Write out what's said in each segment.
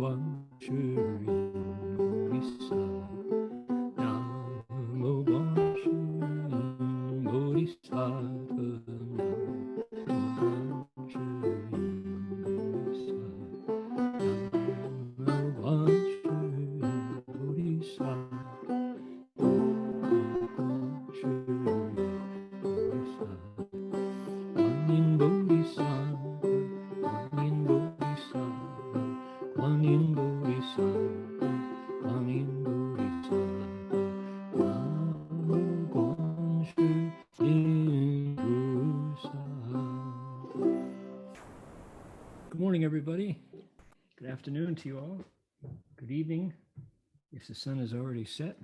观世音菩萨，南无观世音菩萨特，南无观世音菩萨，南无观世音菩萨，南无观世音菩萨。观音菩提萨埵，观音菩提萨埵，观音菩提萨埵，观音菩提萨埵，南无观世音菩萨。Good morning, everybody. Good afternoon to you all. Good evening, if the sun is already set.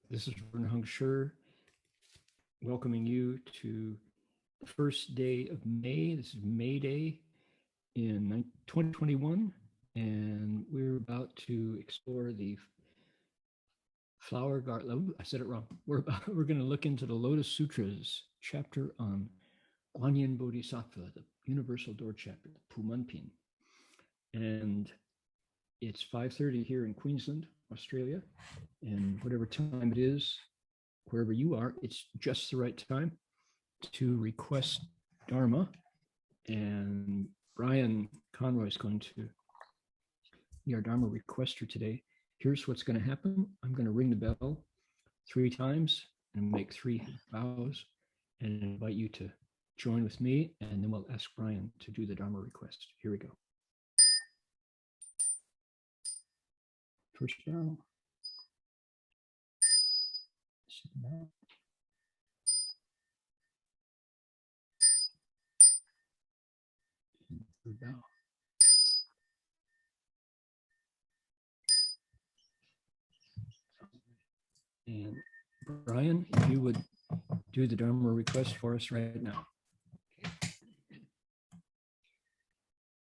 This is Vern Hung Shur welcoming you to the first day of May. This is May Day in 2021, and we're about to explore the flower garden. I said it wrong. We're going to look into the Lotus Sutras chapter on Guanyin Bodhisattva, the Universal Door chapter, the Pumanpin. And it's 5:30 here in Queensland, Australia, and whatever time it is, wherever you are, it's just the right time to request Dharma. And Brian Conroy is going to be our Dharma requester today. Here's what's going to happen. I'm going to ring the bell 3 times and make 3 vows and invite you to join with me, and then we'll ask Brian to do the Dharma request. Here we go. First vow. Second vow. Third vow. And Brian, if you would do the Dharma request for us right now.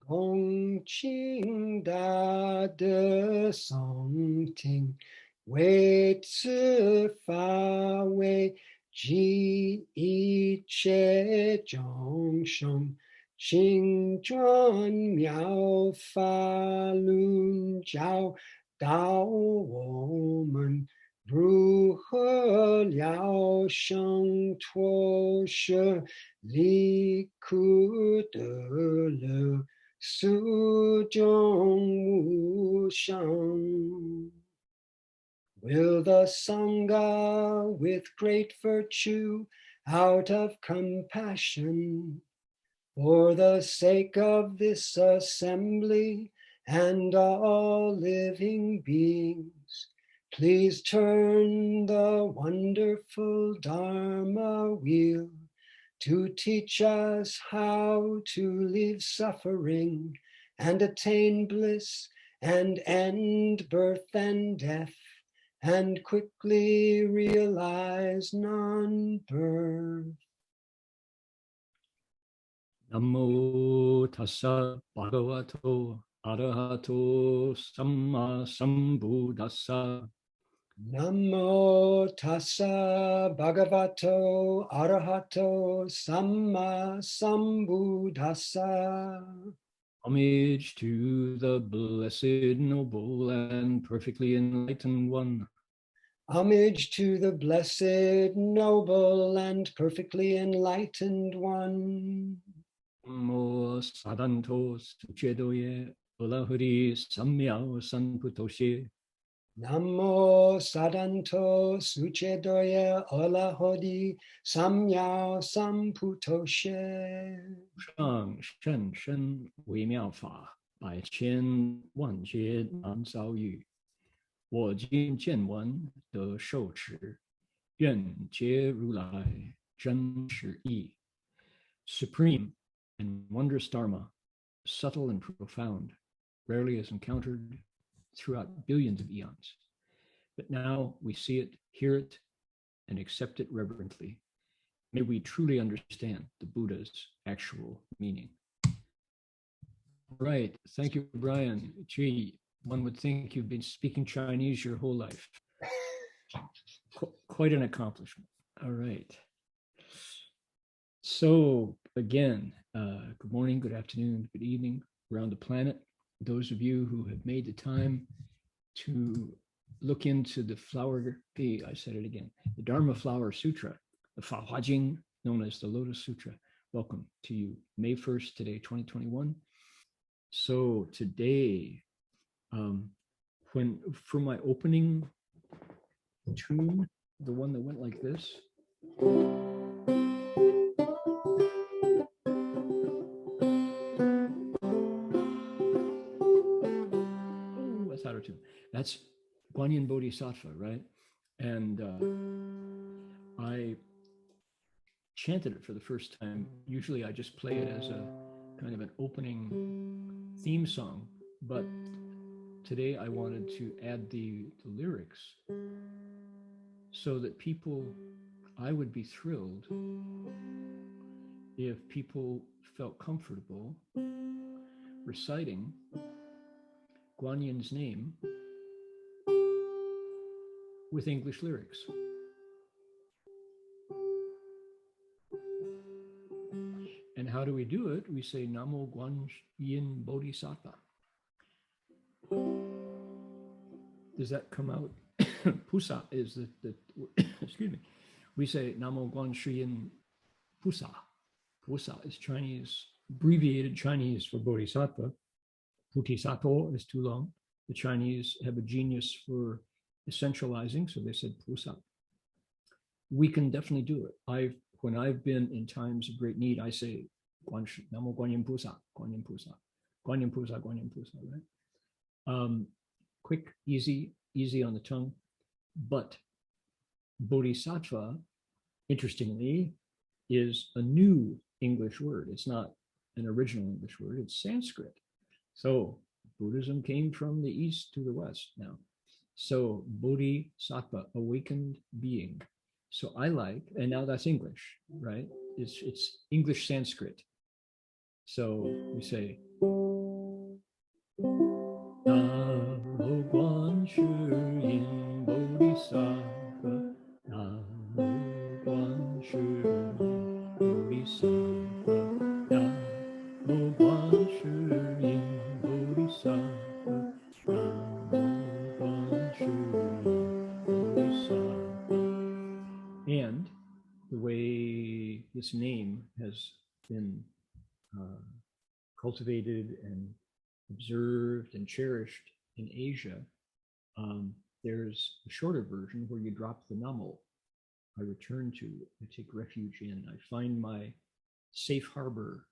Gong Qing Da De Song Ting Wei Zi Fa Wei Ji Yi Che Zhong Sheng Qing Zhuan Miao Fa Lun Jiao Dao Wo Men如何了生脱舍离苦得乐苏中无生 Will the Sangha with great virtue out of compassion for the sake of this assembly and all living beings please turn the wonderful Dharma wheel to teach us how to leave suffering and attain bliss and end birth and death and quickly realize non-birth. Namo tassa bhagavato arahato samma sambuddhassa. Namo tassa bhagavato arahato samma sambuddhassa. Homage to the blessed, noble, and perfectly enlightened one. Homage to the blessed, noble, and perfectly enlightened one. Namo sadanto suchedoye ulahuri samyao sanputoshe. Namo sadanto suchedoye olahodi samyao samputoshe. 上甚深微妙法，百千万劫难遭遇。我今见闻得受持，愿解如来真实义。Supreme and wondrous Dharma, subtle and profound, rarely is encountered throughout billions of eons. But now we see it, hear it, and accept it reverently. May we truly understand the Buddha's actual meaning. Right. Thank you, Brian. Gee, one would think you've been speaking Chinese your whole life. Quite an accomplishment. All right. So again, good morning, good afternoon, good evening around the planet. those of you who have made the time to look into the I said it again, the Dharma Flower Sutra, the Fa Hua Jing, known as the Lotus Sutra. Welcome to you. May 1st, today, 2021. So today, for my opening tune, the one that went like this. Oh, that's out of tune. That's Guanyin Bodhisattva, right? And I chanted it for the first time. Usually I just play it as a kind of an opening theme song, but today I wanted to add the lyrics so that I would be thrilled if people felt comfortable reciting Guanyin's name with English lyrics. And how do we do it? We say Namo Guanyin Bodhisattva. Does that come out? Pusa is the excuse me. We say Namo Guanyin Pusa. Pusa is Chinese, abbreviated Chinese for Bodhisattva. Bodhisattva is too long. The Chinese have a genius for essentializing, so they said Pusa. We can definitely do it. When I've been in times of great need, I say Namo Guanyin Pusa, Guanyin Pusa, Guanyin Pusa, Guanyin Pusa, right? Quick, easy on the tongue. But Bodhisattva, interestingly, is a new English word. It's not an original English word, it's Sanskrit. So Buddhism came from the east to the west now. So Bodhisattva, awakened being. So I like, and now that's English, right? It's English Sanskrit. So we say, Namo Guanyin Bodhisattva, Namo Guanyin Bodhisattva, Namo Guanyin Bodhisattva, Namo Guanyin Bodhisattva. And the way this name has been cultivated and observed and cherished in Asia, there's a shorter version where you drop the Namo. I return to, I take refuge in, I find my safe harbor,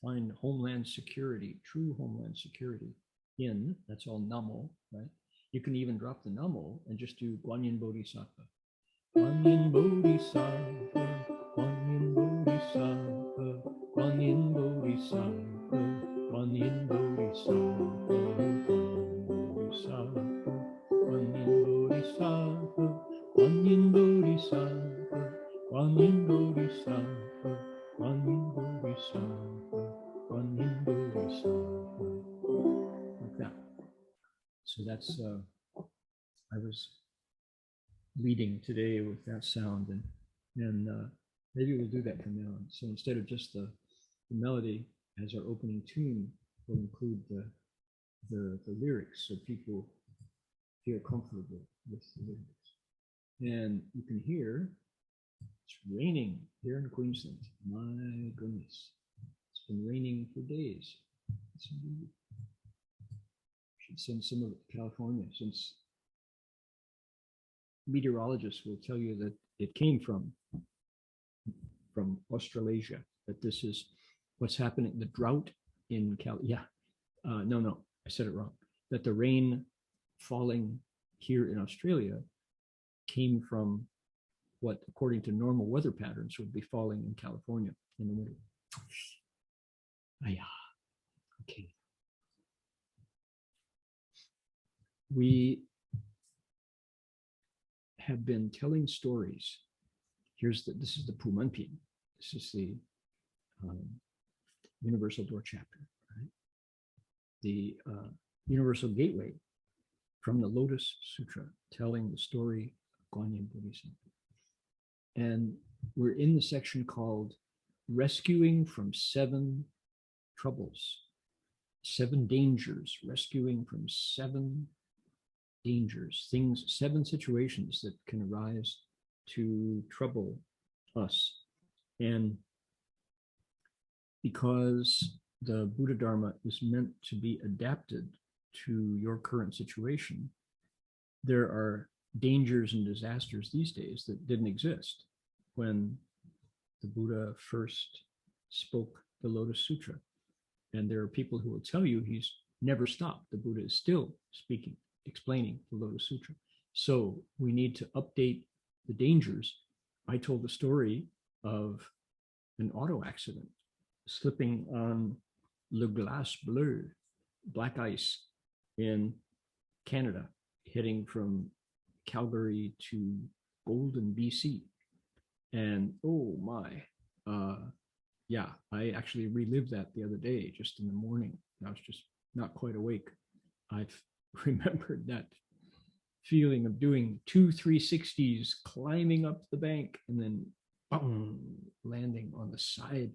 find homeland security, true homeland security in, that's all Namo, right? You can even drop the Namo and just do Guanyin Bodhisattva. Guanyin Bodhisattva, Guanyin Bodhisattva, Guanyin Bodhisattva, Guanyin Bodhisattva, Guanyin Bodhisattva, Guanyin Bodhisattva, Guanyin Bodhisattva, Guanyin Bodhisattva, Guanyin Bodhisattva. Like that. So that's, I was leading today with that sound, and maybe we'll do that from now on. So instead of just the melody as our opening tune, we'll include the lyrics so people feel comfortable with the lyrics. And you can hear it's raining here in Queensland. My goodness, it's been raining for days. Should send some of it to California, since meteorologists will tell you that it came from Australasia, that this is what's happening. The drought in no, I said it wrong. That the rain falling here in Australia came from what, according to normal weather patterns, would be falling in California in the winter. Okay. We have been telling stories. This is the Pumanpin. This is the Universal Door Chapter, right? The Universal Gateway from the Lotus Sutra, telling the story of Guanyin Bodhisattva. And we're in the section called Rescuing from Seven Troubles. 7 dangers, rescuing from 7 dangers, things, 7 situations that can arise to trouble us. And because the Buddha Dharma is meant to be adapted to your current situation, there are dangers and disasters these days that didn't exist when the Buddha first spoke the Lotus Sutra. And there are people who will tell you he's never stopped. The Buddha is still speaking, explaining the Lotus Sutra. So we need to update the dangers. I told the story of an auto accident, slipping on Le Glace Bleu, black ice in Canada, heading from Calgary to Golden, BC. And oh my, yeah, I actually relived that the other day, just in the morning. I was just not quite awake. I've remembered that feeling of doing 2 360s, climbing up the bank, and then boom, landing on the side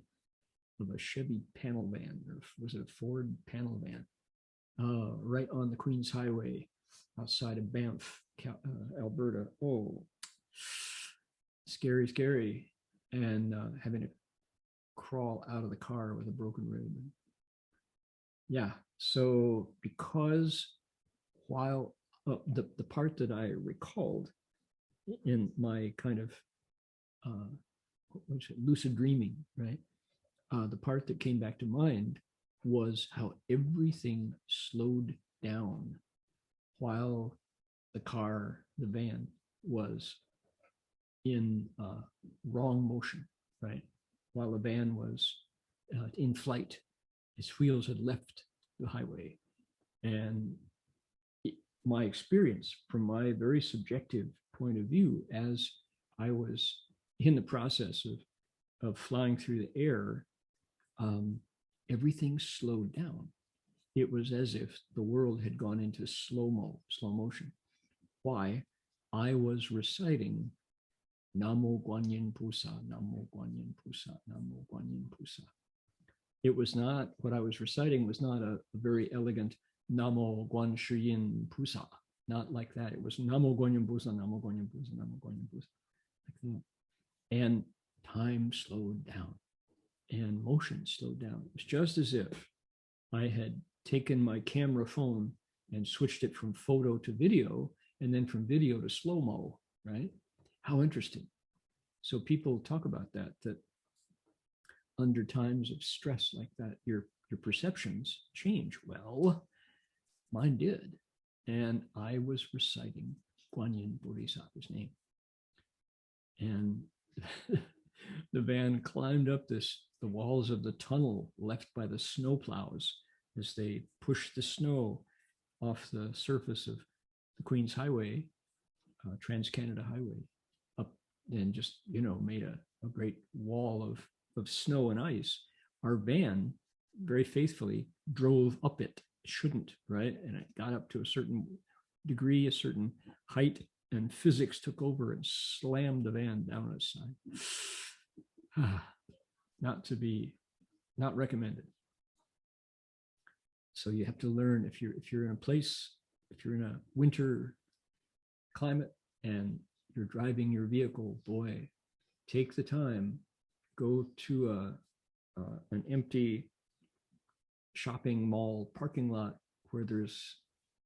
of a Chevy panel van, or was it a Ford panel van, right on the Queens Highway outside of Banff, Alberta. Oh, scary, scary. And having to crawl out of the car with a broken rib. Yeah, so because while the part that I recalled in my kind of lucid dreaming, right? The part that came back to mind was how everything slowed down while the car, the van, was in wrong motion, right? While the van was in flight, its wheels had left the highway. And my experience, from my very subjective point of view, as I was in the process of flying through the air, everything slowed down. It was as if the world had gone into slow motion. Why? I was reciting Namo Guanyin Pusa, Namo Guanyin Pusa, Namo Guanyin Pusa. It was not, what I was reciting was not a very elegant Namo Guan Shiyin Pusa, not like that. It was Namo Guanyin Pusa, Namo Guanyin Pusa, Namo Guanyin Pusa, like that. And time slowed down and motion slowed down. It was just as if I had taken my camera phone and switched it from photo to video, and then from video to slow-mo, right? How interesting. So people talk about that under times of stress like that, your perceptions change. Well, mine did. And I was reciting Guanyin Bodhisattva's name. And the van climbed up the walls of the tunnel left by the snow plows as they pushed the snow off the surface of the Queens Highway, Trans-Canada Highway, up, and just, made a great wall of snow and ice. Our van very faithfully drove up it. It shouldn't, right? And it got up to a certain degree, a certain height, and physics took over and slammed the van down on its side. Not recommended. So you have to learn, if you're in a place, if you're in a winter climate and you're driving your vehicle, boy, take the time, go to an empty shopping mall parking lot where there's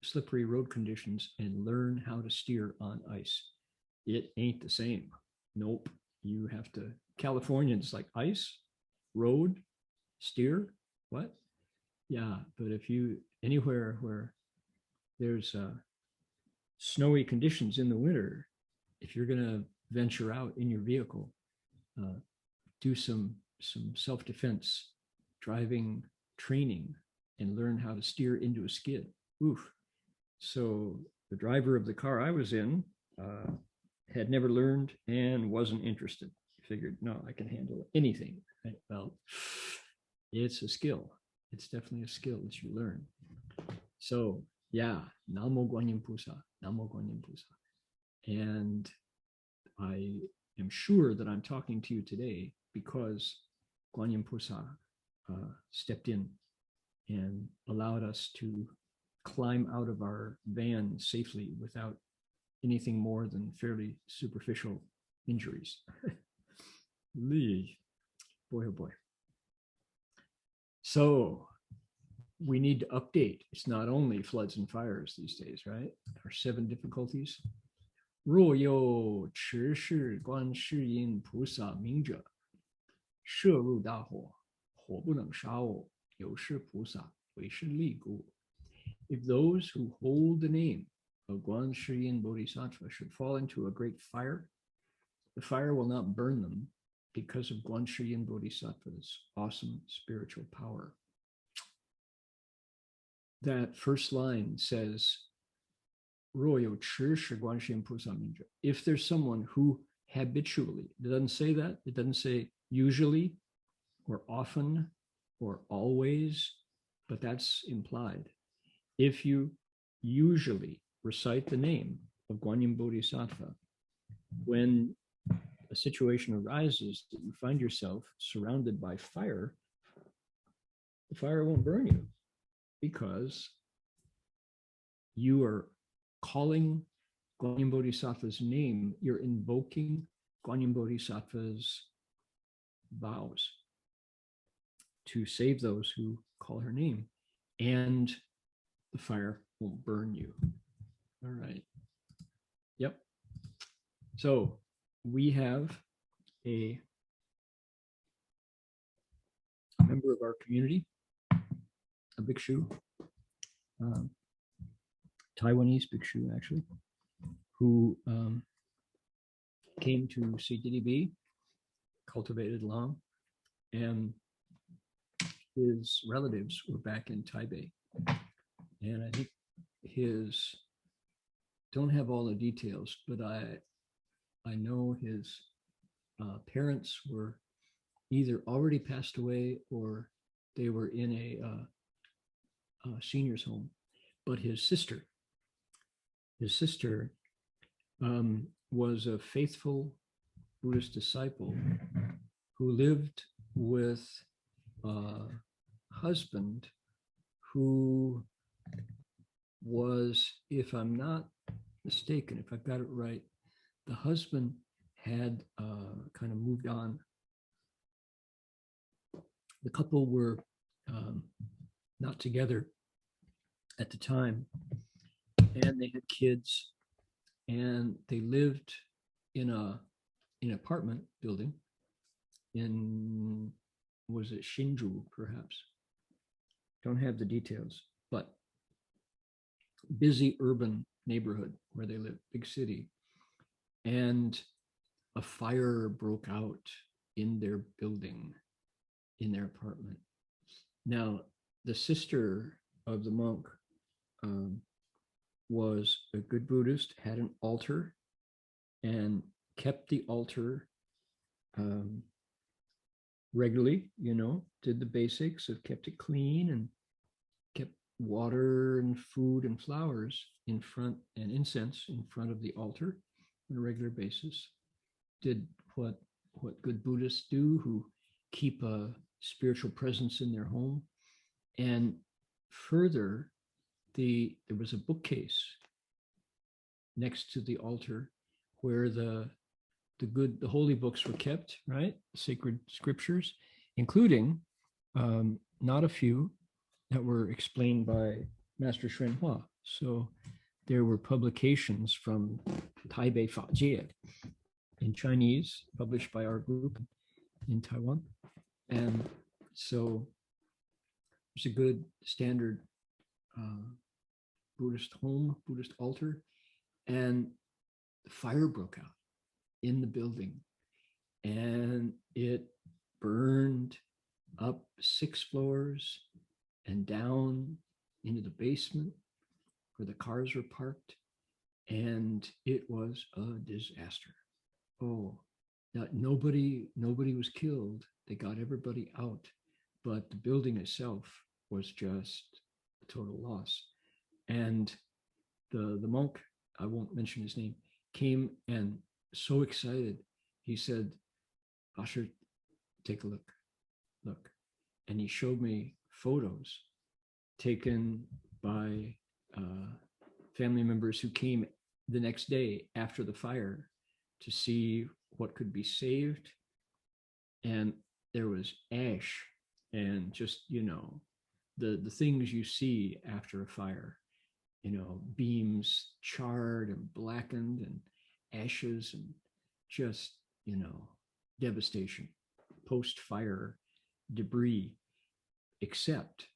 slippery road conditions and learn how to steer on ice. It ain't the same. Nope. You have to, Californians like ice, road, steer, what? Yeah, but if you, anywhere where there's snowy conditions in the winter, if you're gonna venture out in your vehicle, do some self-defense driving training and learn how to steer into a skid. Oof. So the driver of the car I was in had never learned and wasn't interested. Figured, no, I can handle anything. Right? Well, it's a skill. It's definitely a skill that you learn. So yeah, Namo Guanyin Pusa, Namo Guanyin Pusa. And I am sure that I'm talking to you today because Guanyin Pusa stepped in and allowed us to climb out of our van safely without anything more than fairly superficial injuries. Boy, oh boy. So we need to update. It's not only floods and fires these days, right? Our 7 difficulties. 若有持世观世音菩萨名者，摄入大火，火不能烧我，有是菩萨，为是利故。If those who hold the name of Guan Shiyin Bodhisattva should fall into a great fire, the fire will not burn them because of Guan Shiyin Bodhisattva's awesome spiritual power. That first line says, 若有持是观世音菩萨名者. If there's someone who habitually, it doesn't say that, it doesn't say usually or often or always, but that's implied. If you usually recite the name of Guanyin Bodhisattva, when a situation arises that you find yourself surrounded by fire, the fire won't burn you because you are calling Guanyin Bodhisattva's name, you're invoking Guanyin Bodhisattva's vows to save those who call her name, and the fire won't burn you. All right. Yep. So we have a member of our community, a bhikshu, Taiwanese bhikshu actually, who came to CTDB, cultivated long, and his relatives were back in Taipei. And I think his, don't have all the details, but I know his parents were either already passed away or they were in a senior's home. But his sister was a faithful Buddhist disciple who lived with a husband who was, if I'm not mistaken, if I've got it right, the husband had kind of moved on. The couple were not together at the time, and they had kids, and they lived in an apartment building in, was it Shinju perhaps? Don't have the details, but busy urban neighborhood where they live, big city. And a fire broke out in their building, in their apartment. Now, the sister of the monk was a good Buddhist, had an altar, and kept the altar regularly, did the basics of kept it clean and kept water and food and flowers in front and incense in front of the altar on a regular basis. Did what good Buddhists do, who keep a spiritual presence in their home. And further, there was a bookcase next to the altar where the holy books were kept, right? Sacred scriptures, including not a few that were explained by Master Xuan Hua. So there were publications from Taipei Fa Jie in Chinese, published by our group in Taiwan. And so it's a good standard Buddhist home, Buddhist altar, and the fire broke out in the building, and it burned up 6 floors and down into the basement where the cars were parked, and it was a disaster. Oh, nobody was killed. They got everybody out, but the building itself was just a total loss. And the monk, I won't mention his name, came and so excited. He said, Asher, take a look. And he showed me photos taken by family members who came the next day after the fire to see what could be saved. And there was ash and just, the things you see after a fire, beams charred and blackened and ashes and just, devastation, post-fire debris, except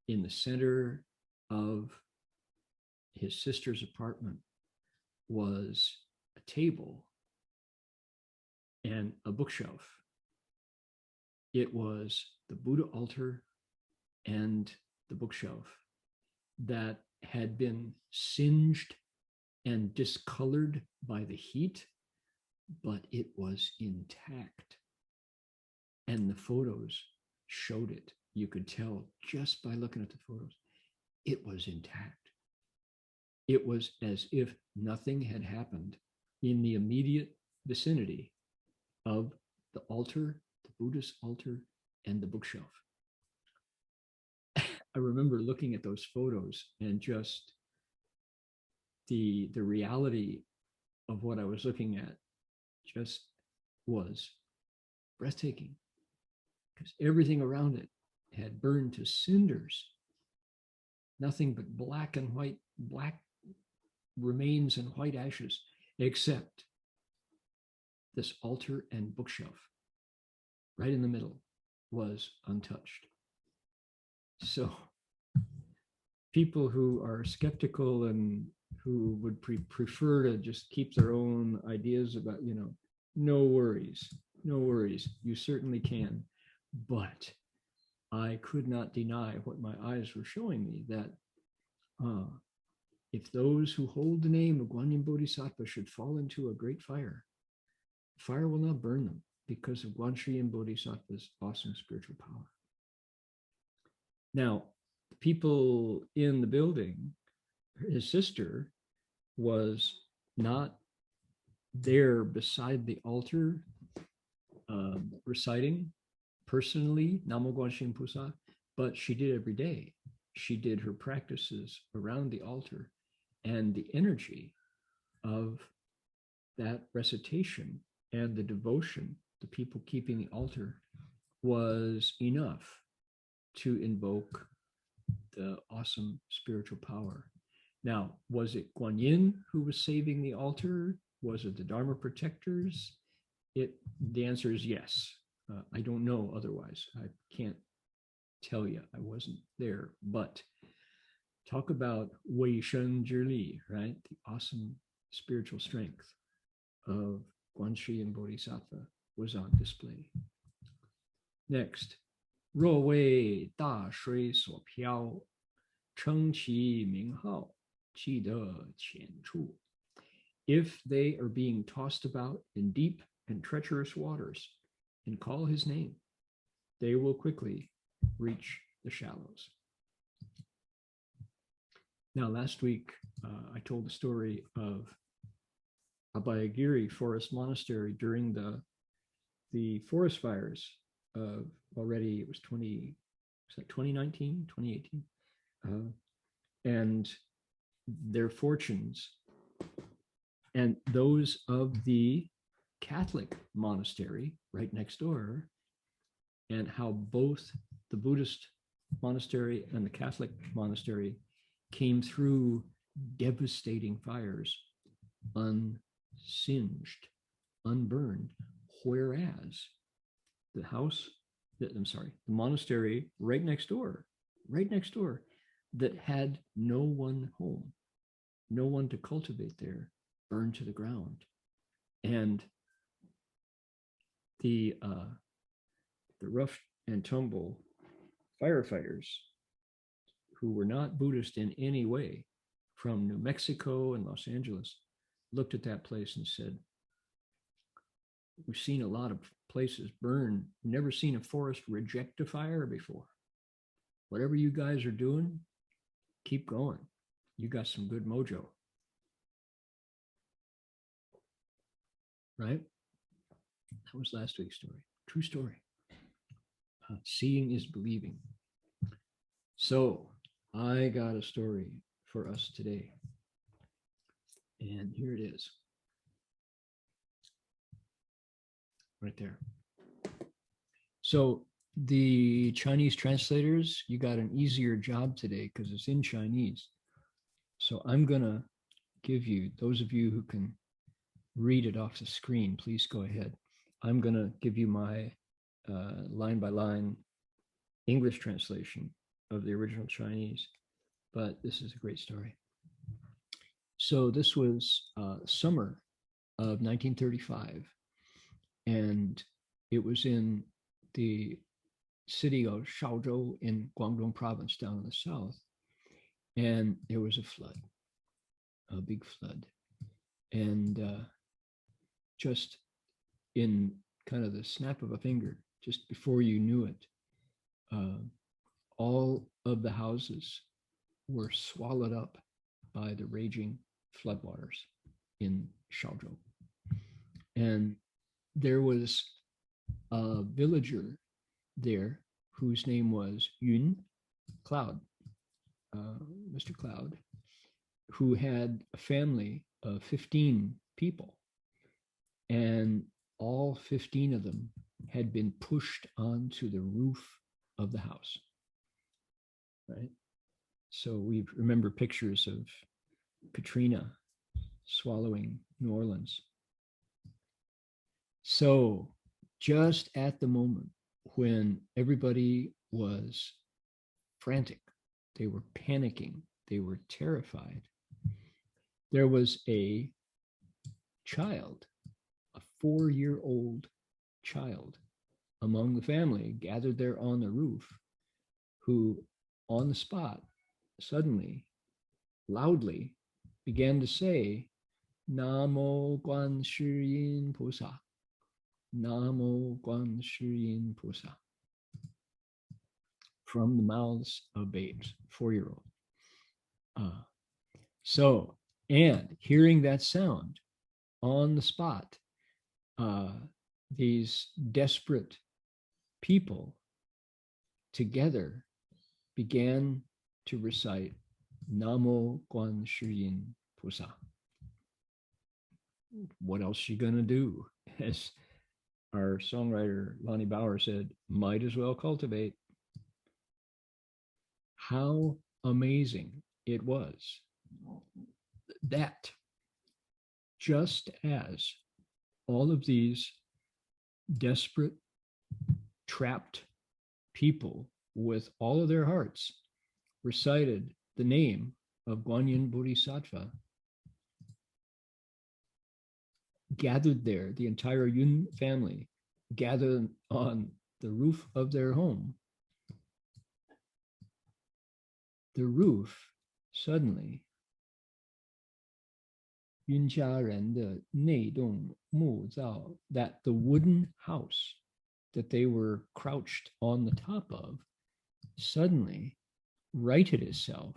in the center of his sister's apartment was a table and a bookshelf. It was the Buddha altar and the bookshelf that had been singed and discolored by the heat, but it was intact. And the photos showed it. You could tell just by looking at the photos, it was intact. It was as if nothing had happened in the immediate vicinity of the altar, the Buddhist altar, and the bookshelf. I remember looking at those photos and just the reality of what I was looking at just was breathtaking, because everything around it had burned to cinders. Nothing but black remains and white ashes, except this altar and bookshelf right in the middle was untouched. So people who are skeptical and who would prefer to just keep their own ideas about, no worries. You certainly can. But I could not deny what my eyes were showing me, that if those who hold the name of Guanyin Bodhisattva should fall into a great fire, fire will not burn them because of Guanyin Bodhisattva's awesome spiritual power. Now, the people in the building, his sister was not there beside the altar reciting personally Namo Guanyin Pusa, but she did every day. She did her practices around the altar, and the energy of that recitation and the devotion, the people keeping the altar, was enough to invoke the awesome spiritual power. Now, was it Guanyin who was saving the altar? Was it the Dharma protectors? The answer is yes. I don't know otherwise. I can't tell you. I wasn't there. But talk about Wei Shen Zhi, right? The awesome spiritual strength of Guanyin Bodhisattva was on display. Next, 若为大水所漂，称其名号，记得浅处. If they are being tossed about in deep and treacherous waters, and call his name, they will quickly reach the shallows. Now, last week, I told the story of Abhayagiri Forest Monastery during the forest fires of already, it was 2019, 2018, and their fortunes and those of the Catholic monastery right next door, and how both the Buddhist monastery and the Catholic monastery came through devastating fires unsinged, unburned, whereas the monastery right next door, that had no one home, no one to cultivate there, burned to the ground. And the rough and tumble firefighters, who were not Buddhist in any way, from New Mexico and Los Angeles, looked at that place and said, we've seen a lot of places burn, never seen a forest reject a fire before. Whatever you guys are doing, keep going. You got some good mojo. Right? That was last week's story. True story. Seeing is believing. So I got a story for us today. And here it is. Right there. So the Chinese translators, you got an easier job today because it's in Chinese. So I'm going to give you, those of you who can read it off the screen, please go ahead. I'm going to give you my line by line English translation of the original Chinese, but this is a great story. So this was summer of 1935, and it was in the city of Shaozhou in Guangdong province down in the south, and there was a flood, a big flood. And just in kind of the snap of a finger, just before you knew it, all of the houses were swallowed up by the raging floodwaters in Shaozhou. And there was a villager there whose name was Yun Cloud, Mr. Cloud, who had a family of 15 people. And all 15 of them had been pushed onto the roof of the house, right? So we remember pictures of Katrina swallowing New Orleans. So just at the moment when everybody was frantic, they were panicking, they were terrified, there was a child, a 4-year-old child among the family gathered there on the roof, who on the spot suddenly loudly began to say, Namo Guan Shi Yin Pusa, Namo Guan Shi Yin Pusa, from the mouths of babes, 4-year-old. And hearing that sound on the spot, these desperate people together began to recite Namo Guan Shi Yin Pusa. What else are you going to do? As our songwriter Lonnie Bauer said, might as well cultivate. How amazing it was that just as all of these desperate, trapped people with all of their hearts recited the name of Guanyin Bodhisattva, gathered there, the entire Yun family gathered on the roof of their home, the roof suddenly, Yun Jia Ren de Nei Dong Mu Zao, that the wooden house that they were crouched on the top of suddenly righted itself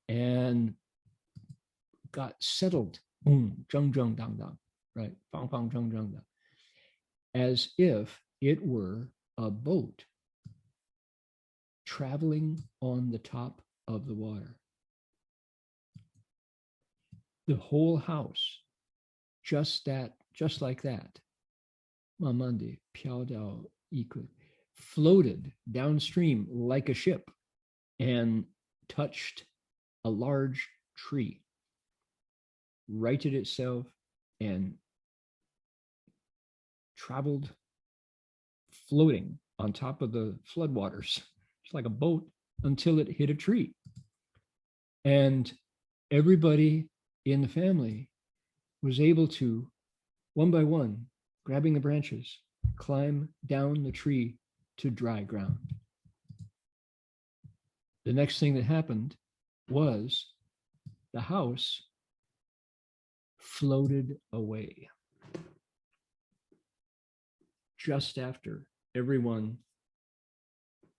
and got settled, boom, zheng zheng dang dang, right, fang fang zheng zheng dang, as if it were a boat traveling on the top of the water. The whole house, just like that, Mamandi Piao Dao Iku, floated downstream like a ship and touched a large tree, righted itself, and traveled floating on top of the floodwaters. It's like a boat until it hit a tree. And everybody in the family was able to, one by one, grabbing the branches, climb down the tree to dry ground. The next thing that happened was the house floated away. Just after everyone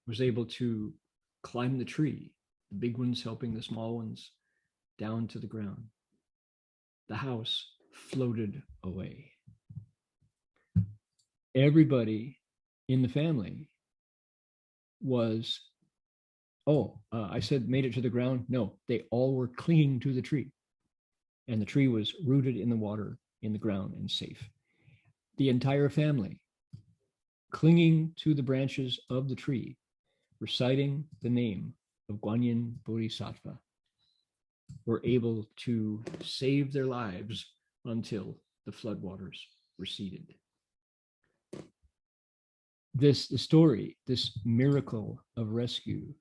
was able to climb the tree, the big ones helping the small ones down to the ground, the house floated away. Everybody in the family was I said made it to the ground. No, they all were clinging to the tree, and the tree was rooted in the water, in the ground, and safe. The entire family clinging to the branches of the tree, reciting the name of Guanyin Bodhisattva, were able to save their lives until the floodwaters receded. The story, this miracle of rescue,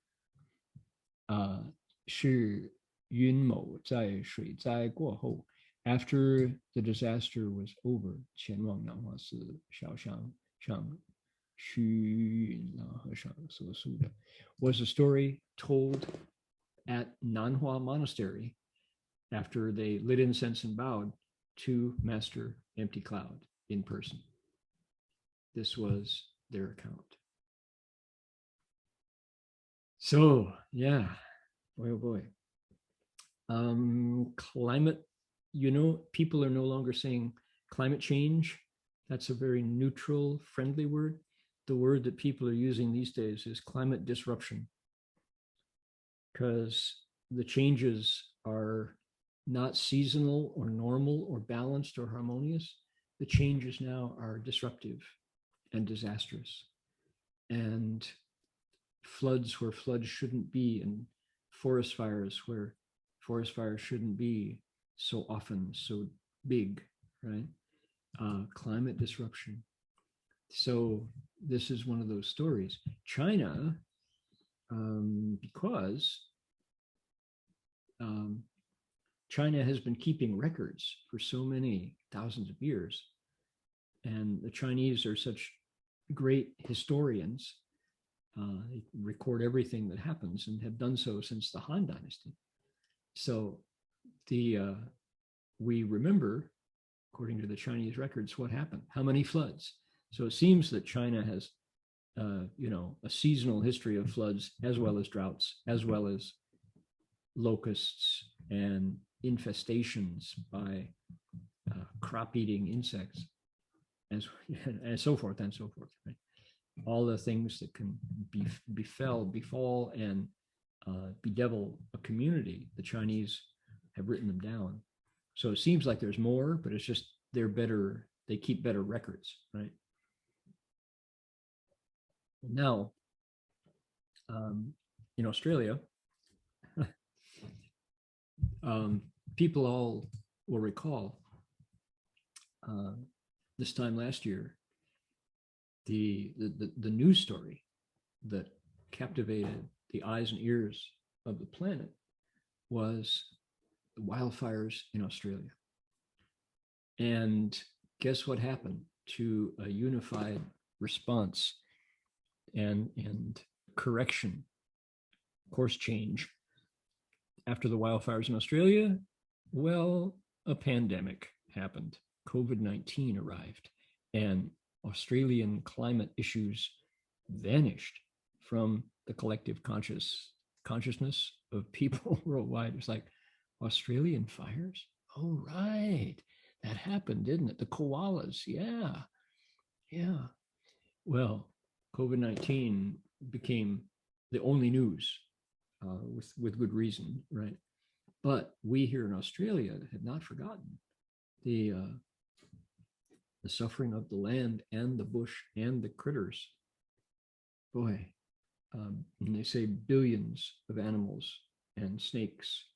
是云某在水灾过后 after the disaster was over, 前往南华寺小巷上虚云老和尚所述的 was a story told at Nanhua Monastery after they lit incense and bowed to Master Empty Cloud in person. This was their account. So, yeah, boy, oh boy. Climate, people are no longer saying climate change. That's a very neutral, friendly word. The word that people are using these days is climate disruption, because the changes are not seasonal or normal or balanced or harmonious. The changes now are disruptive and disastrous, and floods where floods shouldn't be, and forest fires where forest fires shouldn't be so often, so big, right? Climate disruption. So this is one of those stories. China, because China has been keeping records for so many thousands of years, and the Chinese are such great historians. They record everything that happens and have done so since the Han Dynasty. So we remember, according to the Chinese records, what happened, how many floods. So it seems that China has, a seasonal history of floods, as well as droughts, as well as locusts and infestations by crop-eating insects, and so forth and so forth. Right? All the things that can befall, and bedevil a community, the Chinese have written them down. So it seems like there's more, but it's just they keep better records, right? Now, in Australia, people all will recall this time last year, the news story that captivated the eyes and ears of the planet was the wildfires in Australia. And guess what happened to a unified response and correction, course change after the wildfires in Australia? Well, a pandemic happened. COVID-19 arrived, and Australian climate issues vanished from the collective consciousness of people worldwide. It's like, Australian fires? Oh, right. That happened, didn't it? The koalas. Yeah. Well, COVID-19 became the only news, with good reason, right? But we here in Australia had not forgotten the suffering of the land and the bush and the critters. Boy, and they say billions of animals and snakes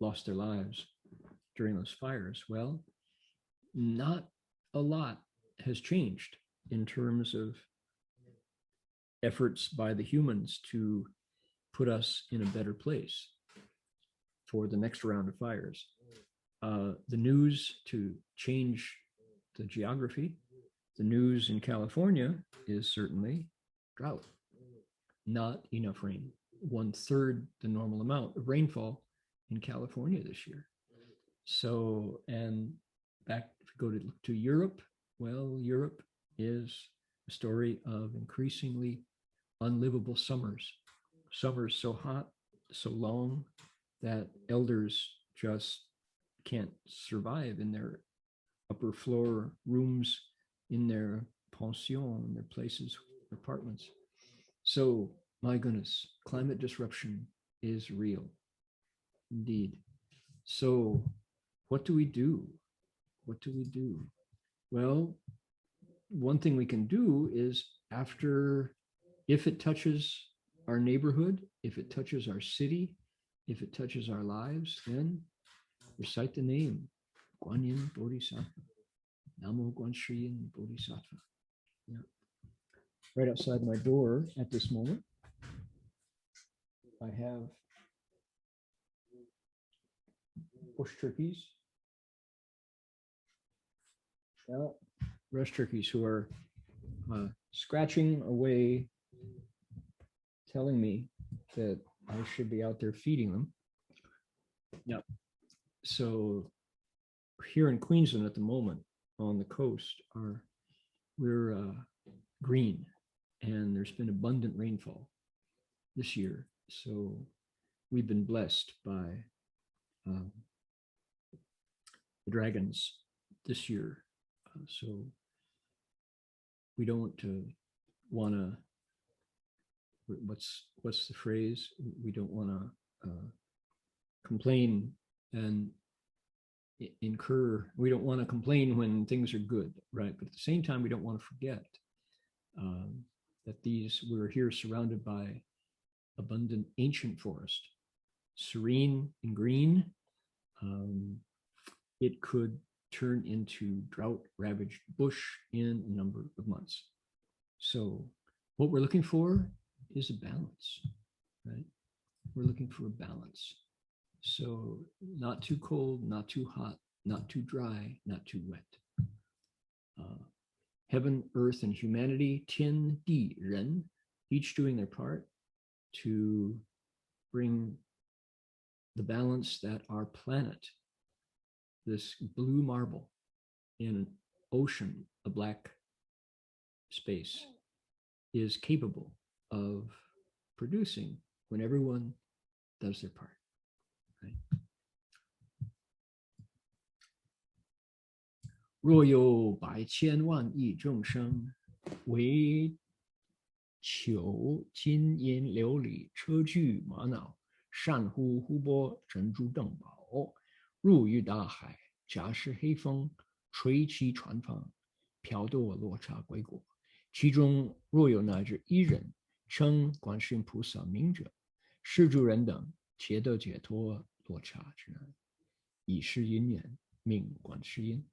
lost their lives during those fires. Well, not a lot has changed in terms of efforts by the humans to put us in a better place for the next round of fires. The news to change the geography, the news in California is certainly drought, not enough rain, 1/3 the normal amount of rainfall in California this year. So, and back, if we go to Europe, well, Europe is a story of increasingly unlivable summers so hot, so long, that elders just can't survive in their upper floor rooms, in their pension, in their places, apartments. So My goodness, climate disruption is real indeed. So, what do we do? What do we do? Well, one thing we can do is if it touches our neighborhood, if it touches our city, if it touches our lives, then recite the name Guan Yin Bodhisattva. Namo Guan Shi Yin Bodhisattva. Yeah. Right outside my door at this moment, I have bush turkeys. Yeah, rest turkeys who are scratching away, telling me that I should be out there feeding them. Yep. So here in Queensland at the moment, on the coast, we're green, and there's been abundant rainfall this year. So we've been blessed by the dragons this year. So we don't want to, what's the phrase? We don't want to complain and we don't want to complain when things are good, right? But at the same time, we don't want to forget that we're here surrounded by abundant ancient forest, serene and green. It could turn into drought-ravaged bush in a number of months. So what we're looking for is a balance, right? We're looking for a balance. So not too cold, not too hot, not too dry, not too wet. Heaven, earth, and humanity, Tian, Di, Ren, each doing their part to bring the balance that our planet, this blue marble in an ocean, a black space, is capable of producing when everyone does their part. Right? 若有百千万亿众生，为求金银琉璃车具玛瑙，珊瑚湖泊珍珠珍宝，入于大海，假使黑风，吹起船帆，飘堕落差归国。其中若有乃至一人称观世音菩萨名者，是诸人等皆得解脱落差之难，以是因缘名观世音。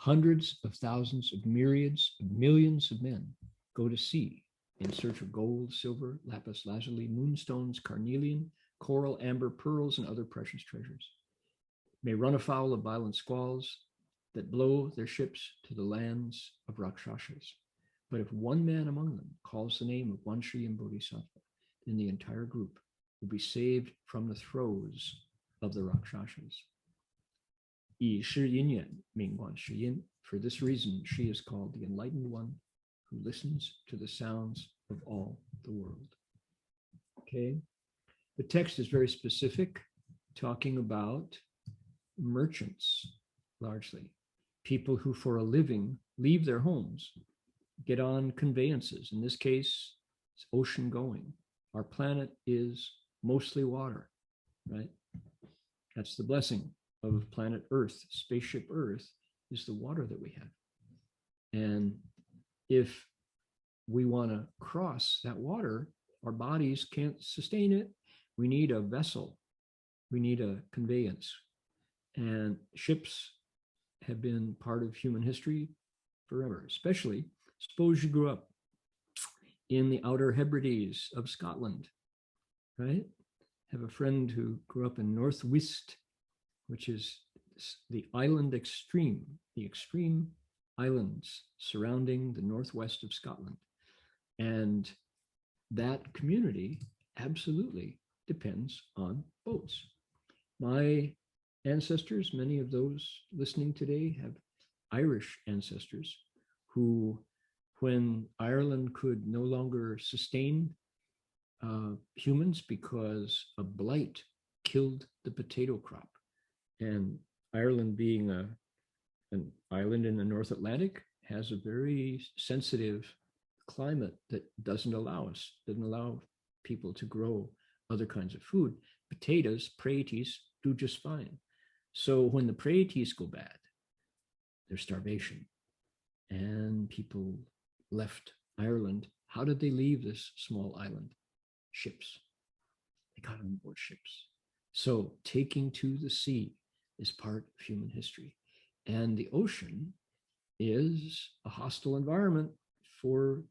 Hundreds of thousands of myriads of millions of men go to sea in search of gold, silver, lapis lazuli, moonstones, carnelian, coral, amber, pearls, and other precious treasures. May run afoul of violent squalls that blow their ships to the lands of Rakshasas. But if one man among them calls the name of Guan Shi Yin Bodhisattva, then the entire group will be saved from the throes of the Rakshasas. 以是因缘名观世音. For this reason, she is called the enlightened one who listens to the sounds of all the world. Okay, the text is very specific, talking about merchants, largely people who for a living leave their homes, get on conveyances. In this case, it's ocean going. Our planet is mostly water, right? That's the blessing of planet Earth. Spaceship Earth is the water that we have. And if we want to cross that water, our bodies can't sustain it. We need a vessel. We need a conveyance. And ships have been part of human history forever, especially suppose you grew up in the Outer Hebrides of Scotland, right? Have a friend who grew up in North Uist, which is the island extreme, the extreme islands surrounding the northwest of Scotland. And that community absolutely depends on boats. My ancestors, many of those listening today, have Irish ancestors who, when Ireland could no longer sustain humans because a blight killed the potato crop, and Ireland being an island in the North Atlantic has a very sensitive climate that doesn't allow people to grow other kinds of food. Potatoes, praties, do just fine. So when the praties go bad, there's starvation. And people left Ireland. How did they leave this small island? Ships. They got on board ships. So taking to the sea is part of human history. And the ocean is a hostile environment for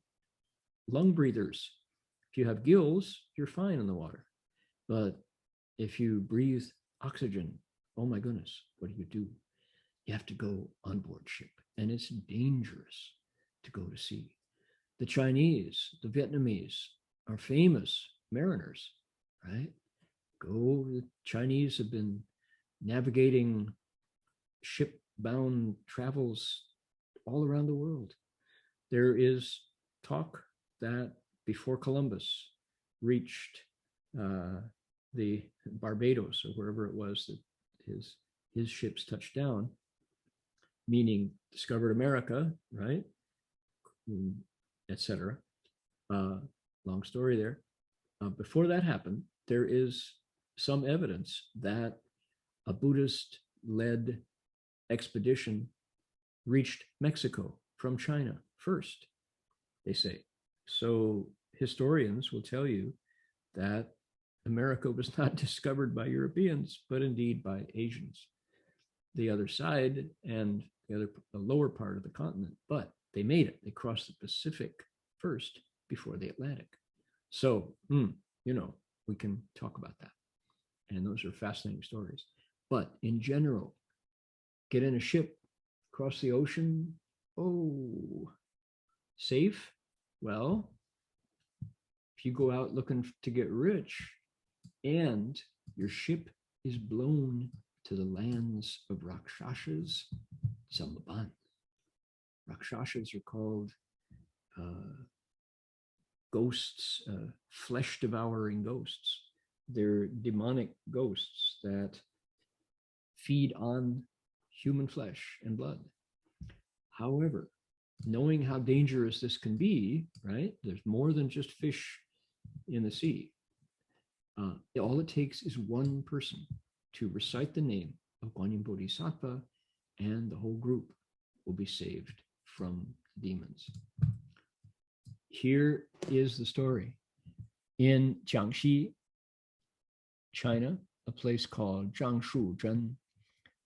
lung breathers. If you have gills, you're fine in the water. But if you breathe oxygen, oh my goodness, what do? You have to go on board ship, and it's dangerous to go to sea. The Chinese, the Vietnamese are famous mariners, right? The Chinese have been navigating ship-bound travels all around the world. There is talk that before Columbus reached the Barbados or wherever it was that his ships touched down, meaning discovered America, right? Etc. Long story there. Before that happened, there is some evidence that a Buddhist-led expedition reached Mexico from China first, they say. So historians will tell you that America was not discovered by Europeans, but indeed by Asians. The other side and the lower part of the continent, but they made it. They crossed the Pacific first before the Atlantic. So, we can talk about that. And those are fascinating stories. But in general, get in a ship, cross the ocean. Oh, safe? Well, if you go out looking to get rich and your ship is blown to the lands of Rakshasas, Zalaban. Rakshasas are called ghosts, flesh-devouring ghosts. They're demonic ghosts that feed on human flesh and blood. However, knowing how dangerous this can be, right? There's more than just fish in the sea. All it takes is one person to recite the name of Guanyin Bodhisattva, and the whole group will be saved from demons. Here is the story. In Jiangxi, China, a place called Zhangshuzhen,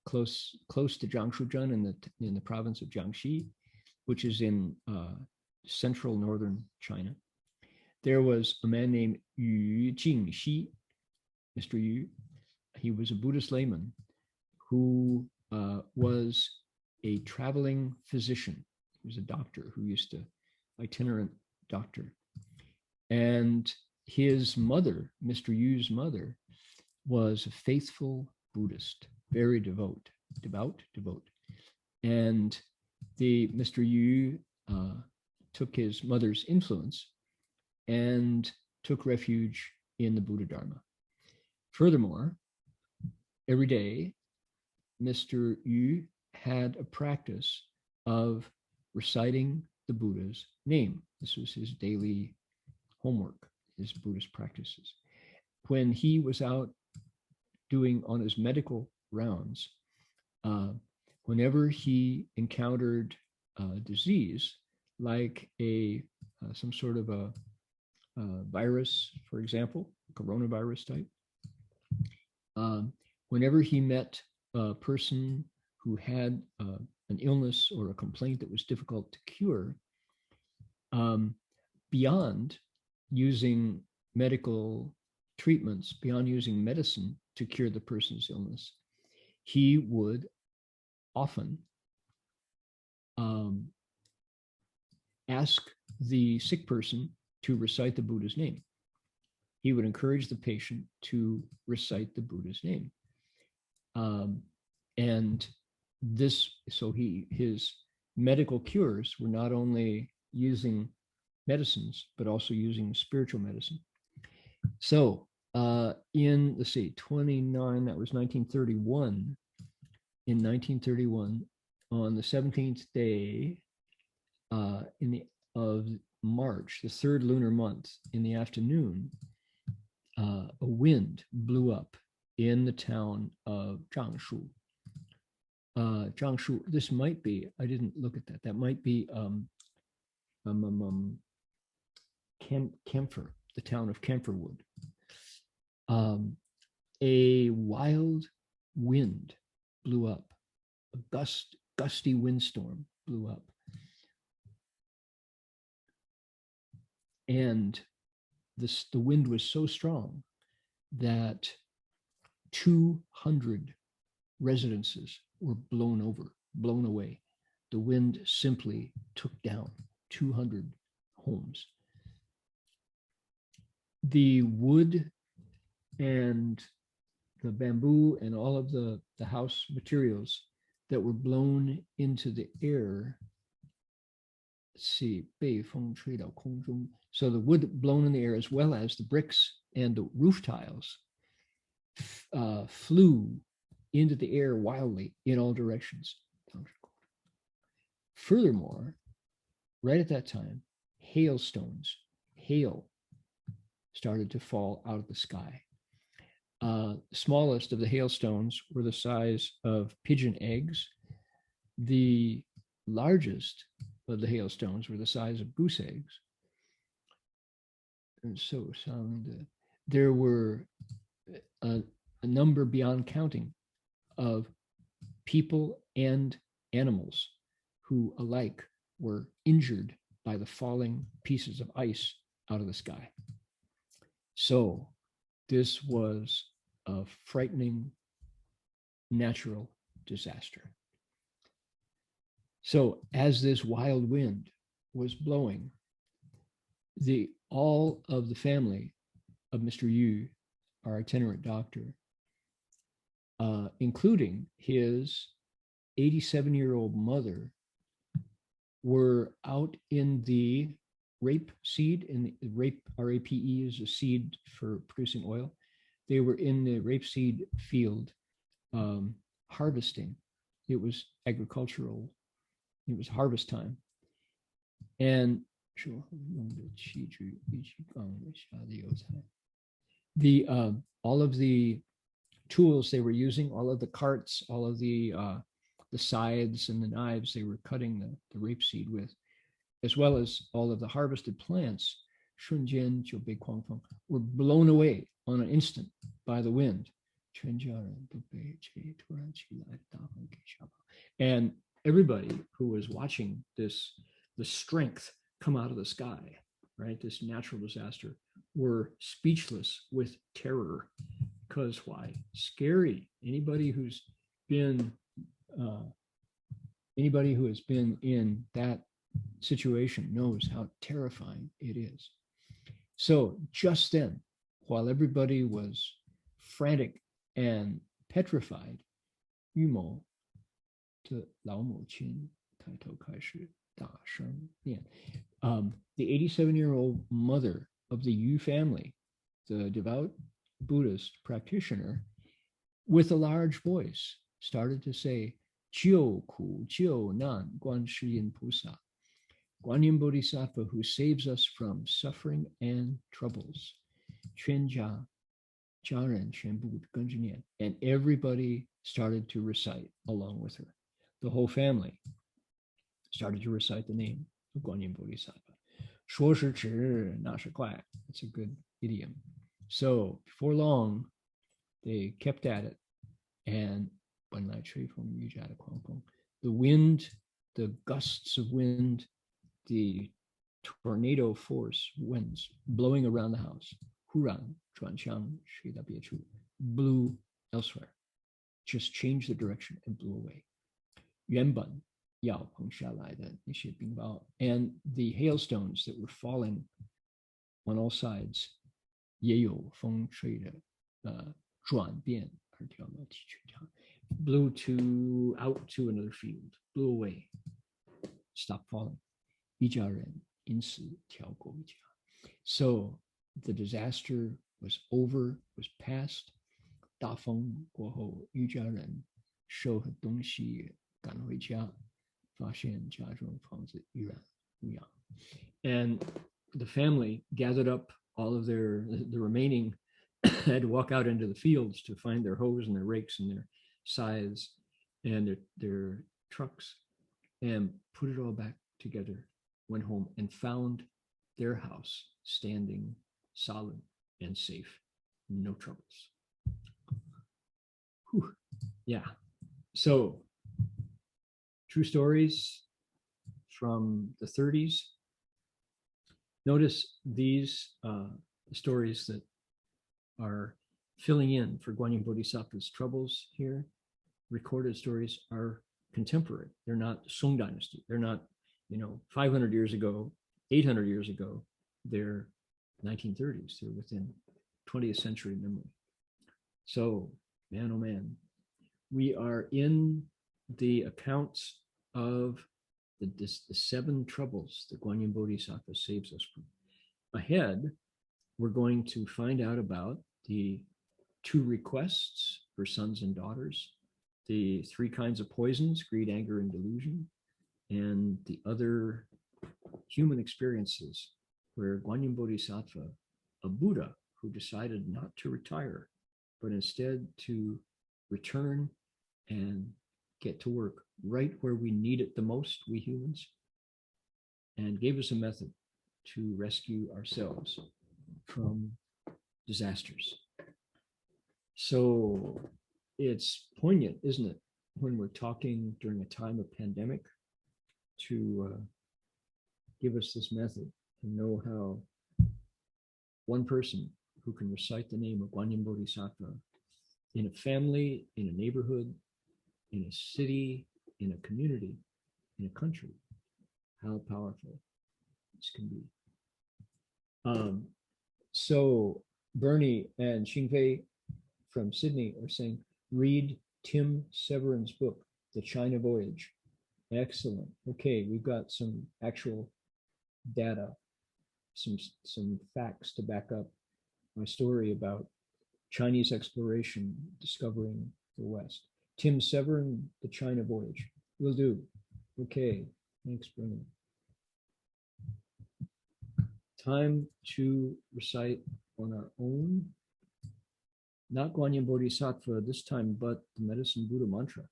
close to Zhangshuzhen in the province of Jiangxi, which is in central northern China. There was a man named Yu Jingxi, Mr. Yu. He was a Buddhist layman who was a traveling physician. He was a doctor who itinerant doctor. And his mother, Mr. Yu's mother, was a faithful Buddhist, very devout. And Mr. Yu took his mother's influence and took refuge in the Buddha Dharma. Furthermore, every day, Mr. Yu had a practice of reciting the Buddha's name. This was his daily homework, his Buddhist practices. When he was out doing on his medical rounds, whenever he encountered a disease, like some sort of a virus, for example, coronavirus type, whenever he met a person who had an illness or a complaint that was difficult to cure, beyond using medical treatments, beyond using medicine to cure the person's illness, he would often ask the sick person to recite the Buddha's name. He would encourage the patient to recite the Buddha's name. And this, so his medical cures were not only using medicines, but also using spiritual medicine. So in, let's see, 29, that was 1931. In 1931, on the 17th day of March, the third lunar month, in the afternoon, a wind blew up in the town of Zhangshu. Zhangshu, this might be, I didn't look at that. That might be Kempfer, the town of Kempferwood. A wild wind blew up, a gusty windstorm blew up. And the wind was so strong that 200 residences were blown away. The wind simply took down 200 homes. The wood and the bamboo and all of the house materials that were blown into the air, let's see, 被风吹到空中. So the wood blown in the air, as well as the bricks and the roof tiles, flew into the air wildly in all directions. Furthermore, right at that time, hail started to fall out of the sky. The smallest of the hailstones were the size of pigeon eggs. The largest of the hailstones were the size of goose eggs. And so there were a number beyond counting of people and animals who alike were injured by the falling pieces of ice out of the sky. So this was a frightening natural disaster. So as this wild wind was blowing, all of the family of Mr. Yu, our itinerant doctor, including his 87-year-old mother, were out in the rapeseed. And rape, R-A-P-E, is a seed for producing oil. They were in the rapeseed field harvesting. It was agricultural. It was harvest time. And all of the tools they were using, all of the carts, all of the scythes and the knives they were cutting the rapeseed with, as well as all of the harvested plants, were blown away on an instant by the wind. And everybody who was watching the strength come out of the sky, right, this natural disaster, were speechless with terror. Because why? Scary. Anybody who has been in that situation knows how terrifying it is. So just then, while everybody was frantic and petrified, Yumo, 的老母亲抬头开始大声念. The 87-year-old mother of the Yu family, the devout Buddhist practitioner, with a large voice, started to say, 救苦救难观世音菩萨, Guanyin Bodhisattva, who saves us from suffering and troubles. 全家家人全部跟着念. And everybody started to recite along with her. The whole family started to recite the name of Guanyin Bodhisattva. 说时迟，那时快. It's a good idiom. So before long, they kept at it. And the wind, the gusts of wind, the tornado force winds blowing around the house, blew elsewhere, just changed the direction and blew away. 原本要碰下来的那些冰雹 and the hailstones that were falling on all sides 也有风吹的转变而掉到地球上 blew out to another field, blew away, stopped falling. 一家人因此跳过一家. So the disaster was over, was past. 大风过后，一家人收拾东西赶回家，发现家中房子依然无恙。And the family gathered up all of the remaining, had to walk out into the fields to find their hoes and their rakes and their scythes and their trucks, and put it all back together, went home and found their house standing solid and safe, no troubles. Whew. Yeah. So, true stories from the 30s. Notice these stories that are filling in for Guanyin Bodhisattva's troubles here. Recorded stories are contemporary. They're not Sung Dynasty. They're not, 500 years ago, 800 years ago. They're 1930s. They're within 20th century memory. So, man, oh man, we are in the accounts of the 7 troubles that Guanyin Bodhisattva saves us from. Ahead, we're going to find out about the 2 requests for sons and daughters, the 3 kinds of poisons, greed, anger, and delusion, and the other human experiences where Guanyin Bodhisattva, a Buddha who decided not to retire, but instead to return and get to work right where we need it the most, we humans, and gave us a method to rescue ourselves from disasters. So it's poignant, isn't it, when we're talking during a time of pandemic to give us this method and know how one person who can recite the name of Guanyin Bodhisattva in a family, in a neighborhood, in a city, in a community, in a country, how powerful this can be. So Bernie and Xingfei from Sydney are saying, read Tim Severin's book, The China Voyage. Excellent. Okay, we've got some actual data, some facts to back up my story about Chinese exploration discovering the West. Tim Severin, The China Voyage. Will do. Okay, thanks, Bernie. Time to recite on our own, not Guanyin Bodhisattva this time, but the Medicine Buddha mantra.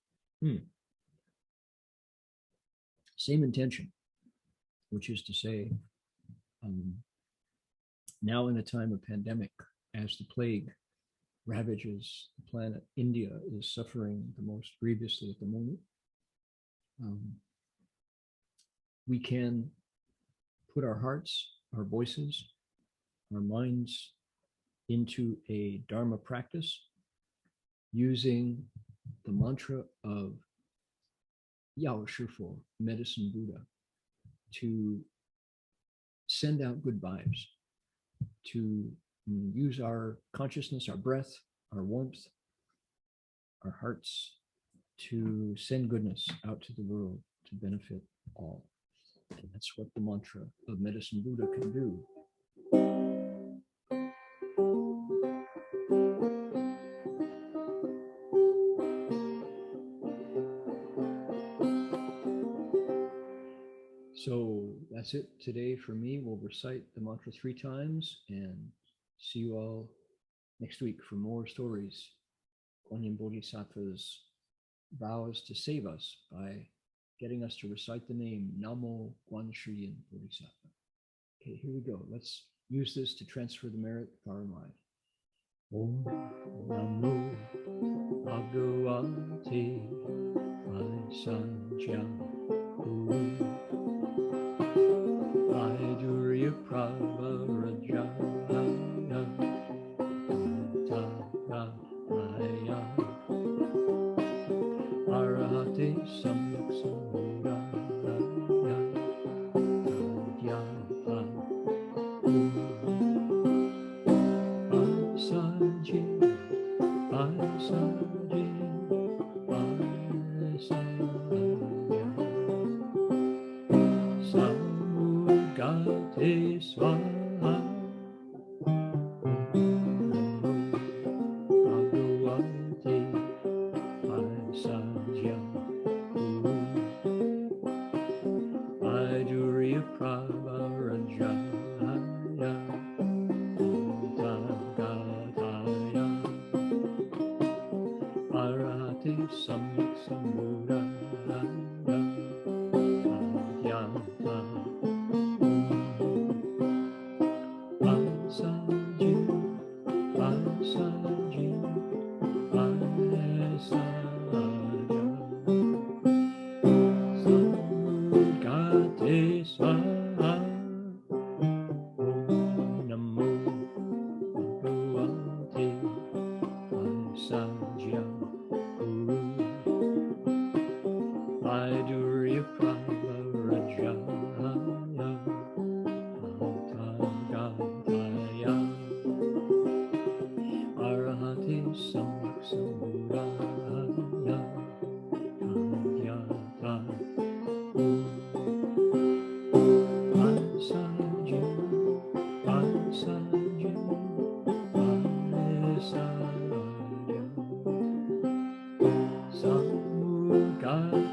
Same intention, which is to say, now in a time of pandemic, as the plague ravages the planet, India is suffering the most grievously at the moment. We can put our hearts, our voices, our minds into a Dharma practice using the mantra of Yao Shifu, Medicine Buddha, to send out good vibes, to use our consciousness, our breath, our warmth, our hearts to send goodness out to the world to benefit all. And that's what the mantra of Medicine Buddha can do. So that's it today for me. We'll recite the mantra 3 times and see you all next week for more stories. Guanyin Bodhisattva's vows to save us by getting us to recite the name Namo Guanyin Bodhisattva. Okay, here we go. Let's use this to transfer the merit far and wide. Om Namo Bhagavate Vaisajya Guru Vaidurya Pravarajaya Tatagaya Arahate Samyak Sambuddhaya Tadyapa Vaisajya Vaisajya Vaisajya Samudgate Swaha Bhagavate Vaisajya Guru Vaidurya Prabha Arahate Samyak Sambuddhaya Adhyata Asaji Asaji Asaja Samudgate Swaha Om Namo Bhagavate Asaja Guru Vidurya Prabha Rajaya Atagataya Arahate Samyak Sambuddhaya Adhyata Asaja Asaja Asaja Samudgata